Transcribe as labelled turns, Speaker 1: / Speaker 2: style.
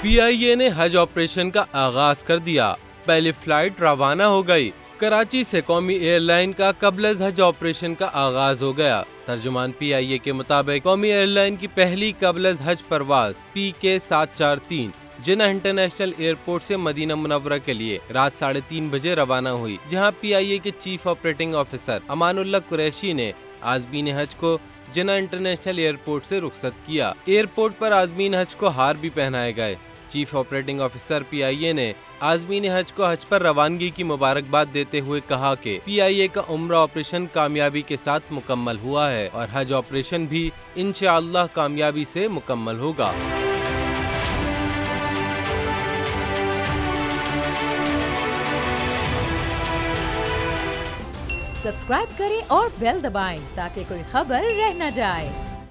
Speaker 1: PIA ने हज operation का आगाज कर दिया। पहली फ्लाइट रवाना हो गई। कराची से कौमी एयरलाइन का कबल हज ऑपरेशन का आगाज हो गया। तर्जुमान PIA के मुताबिक कौमी एयरलाइन की पहली कबल हज परवाज PK 743 जिन्ना इंटरनेशनल एयरपोर्ट से मदीना मुनव्वरा के लिए रात 3:30 बजे रवाना हुई, जहां PIA के chief operating officer Amanullah Qureshi ने आज़मीन हज को जिन्ना इंटरनेशनल एयरपोर्ट से रुखसत किया। एयरपोर्ट पर आज़मीन हज को हार भी पहनाए गए। चीफ ऑपरेटिंग ऑफिसर PIA ने आज़मीन हज को हज पर रवानगी की मुबारकबाद देते हुए कहा कि PIA का उम्रा ऑपरेशन कामयाबी के साथ मुकम्मल हुआ है और हज ऑपरेशन भी इंशाअल्लाह कामयाबी से मुकम्मल होगा।
Speaker 2: सब्सक्राइब करें और बेल दबाएं ताकि कोई खबर रह न जाए।